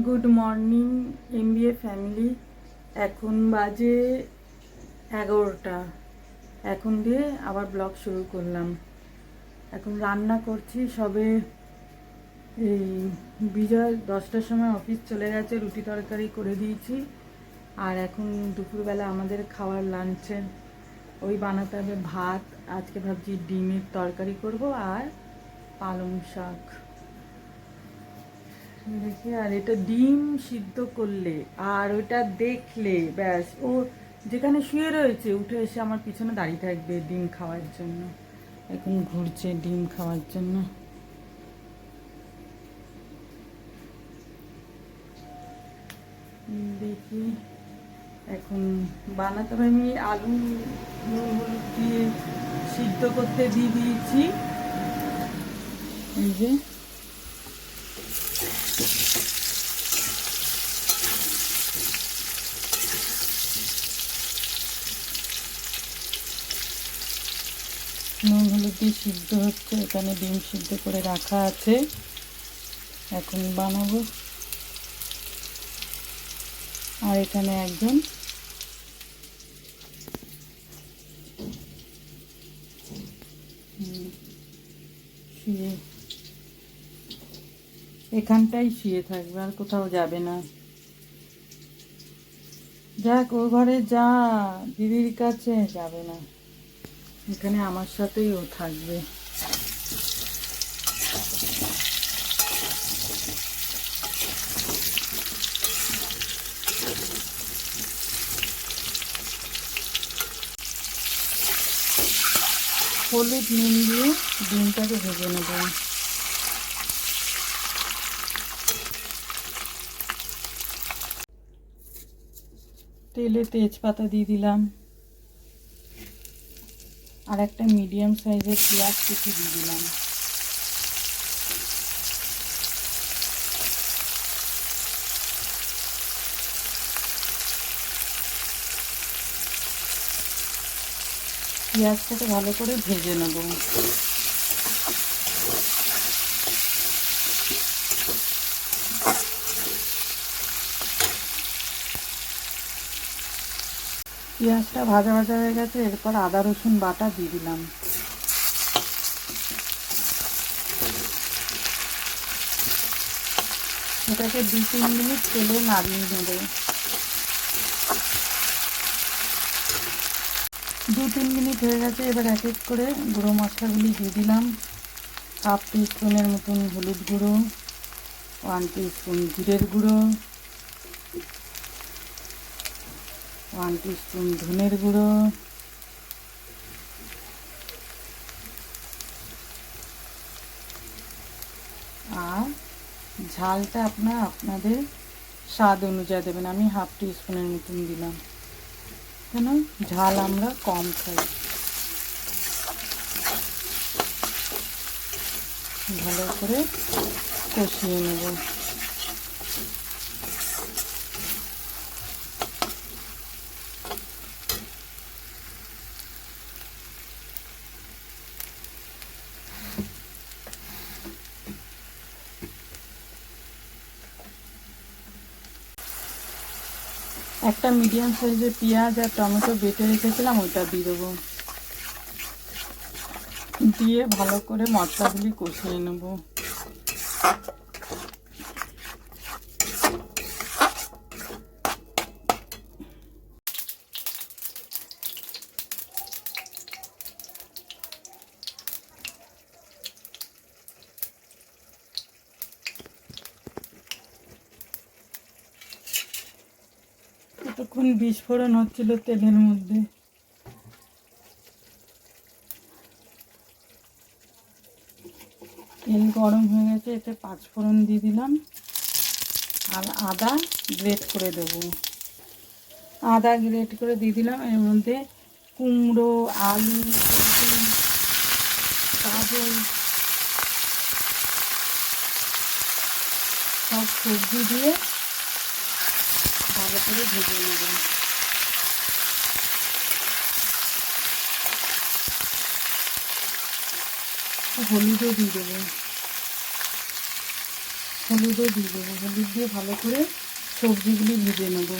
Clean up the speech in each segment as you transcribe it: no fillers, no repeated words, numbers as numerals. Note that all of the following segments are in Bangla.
Good morning MBA family. এখন বাজে 11টা। এখন দিয়ে আবার ব্লগ শুরু করলাম। এখন রান্না করছি সবে। এই বিজয় 10টার সময় অফিস চলে গেছে, রুটি তরকারি করে দিয়েছি। আর এখন দুপুরবেলা আমাদের খাওয়ার লাঞ্চে ওই বানাতে হবে ভাত। আজকে ভাবছি ডিমের তরকারি করব আর পালং শাক দেখি। আর এটা ডিম সিদ্ধ করলে আর ওটা দেখলে ব্যাস, ও যেখানে শুয়ে রয়েছে উঠে এসে আমার পিছনে দাঁড়িয়ে থাকবে ডিম খাওয়ার জন্য। এখন ঘুরছে ডিম খাওয়ার জন্য। দেখি এখন বানাতে হবে। আমি আলু নুন হলুদ দিয়ে সিদ্ধ করতে দিয়ে দিয়েছি। এই যে নুন হলুদ দিয়ে সিদ্ধ হচ্ছে, এখানে ডিম সিদ্ধ করে রাখা আছে, এখন বানাবো। আর এখানে একজন শুয়ে এখানটাই শুয়ে থাকবে, আর কোথাও যাবে না। যাক, ও ঘরে যা, দিদির কাছে যাবে না, এখানে আমার সাথেই ও থাকবে। হলুদ নুন দিয়ে ডিমটাকে ভেজে নেব। তেলে তেজপাতা দিয়ে দিলাম, আর একটা মিডিয়াম সাইজের পেঁয়াজ কুচি দিয়ে দিলাম। পেঁয়াজটাকে ভালো করে ভেজে নেব। পেঁয়াজটা ভাজা ভাজা হয়ে গেছে, এরপর আদা রসুন বাটা দিয়ে দিলাম। এটাকে 2-3 মিনিট তেলে নাড়িয়ে নেব। 2-3 মিনিট হয়ে গেছে, এবার এক এক করে গুঁড়ো মশলাগুলি দিয়ে দিলাম। 1/2 টিস্পুনের মতন হলুদ গুঁড়ো, 1 টিস্পুন জিরের গুঁড়ো, 1 টিস্পুন ধনের গুঁড়ো, আর ঝালটা আপনাদের স্বাদ অনুযায়ী দেবেন। আমি 1/2 টিস্পুনের মতন দিলাম, কেন ঝাল আমরা কম খাই। ভালো করে কষিয়ে নেব। একটা মিডিয়াম সাইজের পেঁয়াজ আর টমেটো বেটে রেখেছিলাম, ওইটা দিয়ে দেবো। দিয়ে ভালো করে মশলাগুলি কষিয়ে নেব। এতক্ষণ বিস্ফোরণ হচ্ছিল তেলের মধ্যে। তেল গরম হয়ে গেছে, এতে 5 ফোড়ন দিয়ে দিলাম, আর আদা গ্রেট করে দেবো। আদা গ্রেট করে দিয়ে দিলাম। এর মধ্যে কুমড়ো, আলু, গাজর সব সবজি দিয়ে ভালো করে ভেজে নেব। হলুদও দিয়ে দেবো। হলুদও দিয়ে দেবো। হলুদ দিয়ে ভালো করে সবজিগুলি ভেজে নেব।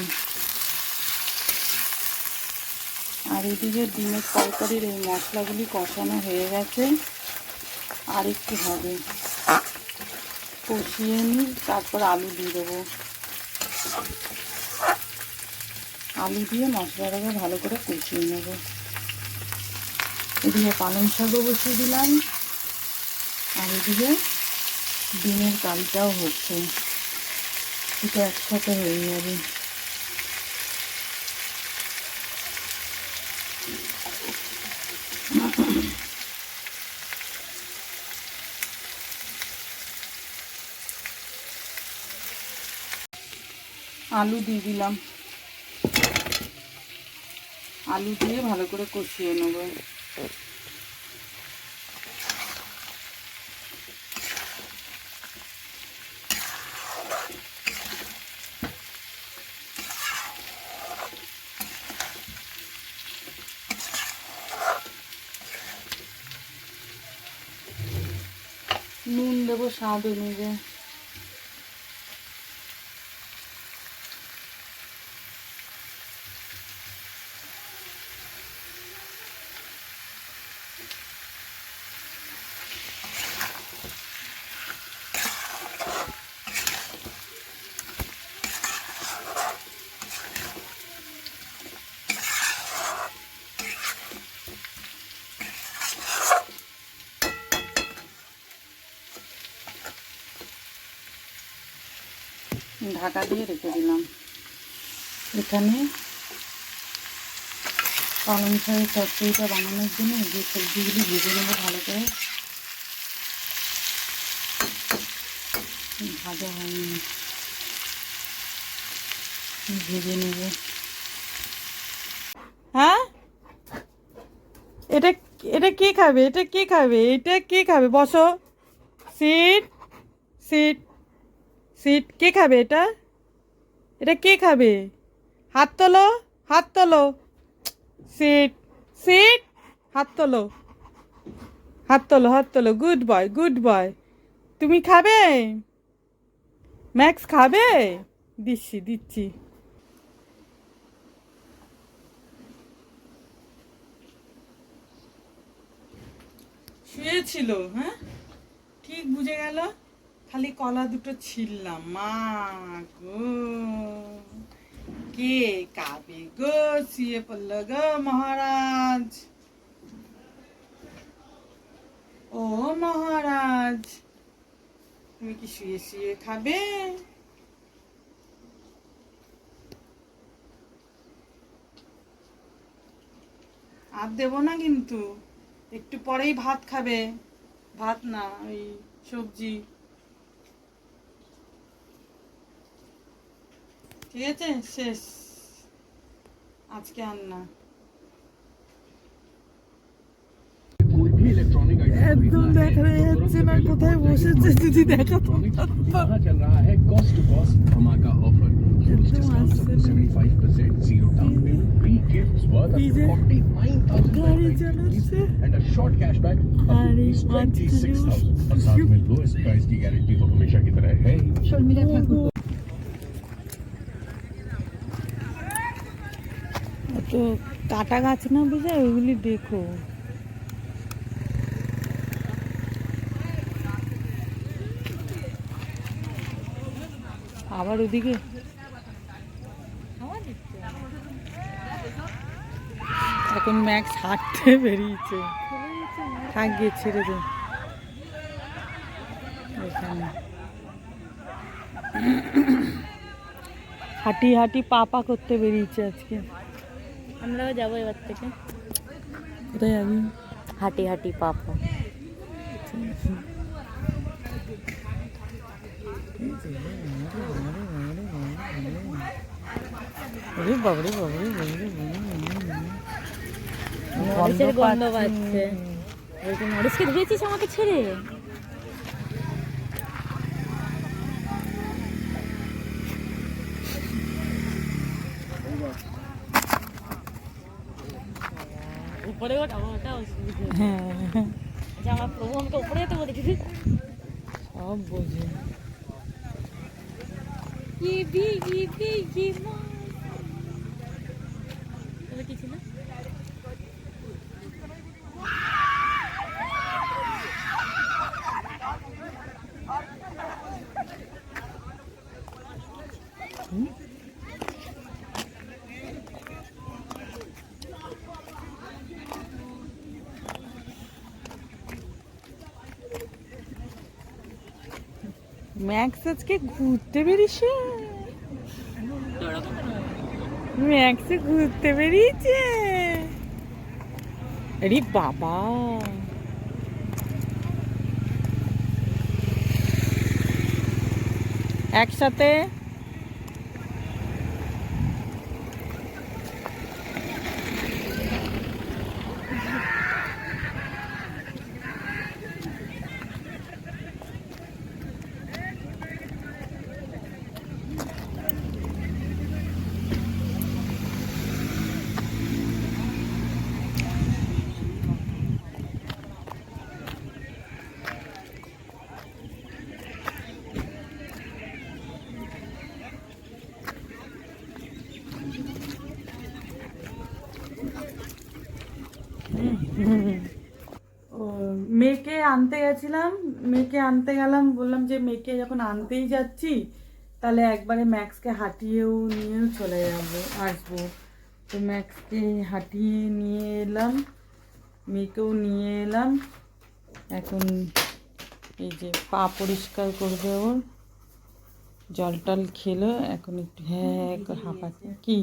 আর এদিকে ডিমের তরকারির এই মশলাগুলি কষানো হয়ে গেছে, আর একটু হবে, কষিয়ে নিই, তারপর আলু দিয়ে দেবো। আলু দিয়ে মশলাটাকে ভালো করে কষিয়ে নেব। এদিকে পালং শাকও বসিয়ে দিলাম, আর এদিকে ডিমের কারিটাও হচ্ছে। এটা একসাথে হয়ে যাবে। আলু দিয়ে দিলাম, আলু দিয়ে ভালো করে কষিয়ে নেব। নুন দেবো স্বাদ অনুযায়ী। ঢাকা দিয়ে রেখে দিলাম। এখানে পালং শাকের চচ্চড়িটা বানানোর জন্য যে সবজিগুলি ভেজে নেব ভালো করে। ভাজা হয়নি, ভেজে নেব। হ্যাঁ, এটা এটা কে খাবে? এটা কে খাবে? এটা কে খাবে? বসো। Seat seat seat. কে খাবে এটা? এটা কে খাবে? হাত তোলো, হাত তোলো। Sit sit. হাত তোলো, হাত তোলো, হাত তোলো। Good boy, good boy. তুমি খাবে? ম্যাক্স খাবে? দিচ্ছি দিচ্ছি। শুয়েছিল, হ্যাঁ ঠিক বুঝে গেল। খালি কলা দুটো ছিললাম। মা গো, কে কাবে গো? শুয়ে পড়ল গো মহারাজ। ও মহারাজ, তুমি কি শুয়ে শুয়ে খাবে? আর দেবো না কিন্তু, একটু পরেই ভাত খাবে। ভাত না, ওই সবজি। ঠিক আছে, শেষ আজকে আর না। একদম দেখা যাচ্ছে না কোথায় বসেছে, যদি দেখাতো। গাড়ি চালাচ্ছে আর এই তো কাটা গাছ না বুঝে ওইগুলি দেখো। আবার ওদিকে এখন ম্যাক্স হাঁটতে বেরিয়েছে। থাকবে, ছেড়ে দে। এখানে হাঁটি হাঁটি পা করতে বেরিয়েছে আজকে। আমরাও যাবো এবার থেকে। কোথায় যাবি? হাঁটি হাঁটি পাপা। বাবরে বাবরে বাবরে, মরিচের গন্ধ পাচ্ছে। মরিচকে ধুয়েছিস আমাকে ছেড়ে? উপরে ওটা অসুবিধা। হ্যাঁ, আমার প্রভু আমাকে উপরে যেতে বলেছি। সব বোঝে। এটা কি ছিল? ম্যাক্স আজকে ঘুরতে বেরিয়েছে। ম্যাক্সে ঘুরতে বেরিয়েছে। আরে বাবা, একসাথে ও, মেয়েকে আনতে গেছিলাম, মেয়েকে আনতে গেলাম, বললাম যে মেয়েকে যখন আনতেই যাচ্ছি তাহলে একবারে ম্যাক্সকে হাঁটিয়েও নিয়েও চলে যাবো, আসবো। তো ম্যাক্সকে হাঁটিয়ে নিয়ে এলাম, মেয়েকেও নিয়ে এলাম। এখন এই যে পা পরিষ্কার করবে, ওর জল টল খেলো, এখন একটু হ্যাঁ হাঁপাচ্ছে। কি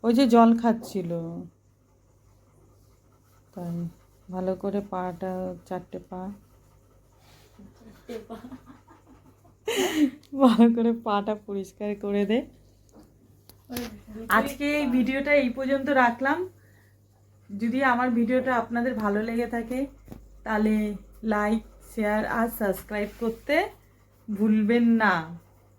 ওই যে জল খাচ্ছিল, তাই ভালো করে পাটা, 4টে পা ভালো করে পাটা পরিষ্কার করে দে। আজকে এই ভিডিওটা এই পর্যন্ত রাখলাম। যদি আমার ভিডিওটা আপনাদের ভালো লেগে থাকে তাহলে লাইক, শেয়ার আর সাবস্ক্রাইব করতে ভুলবেন না।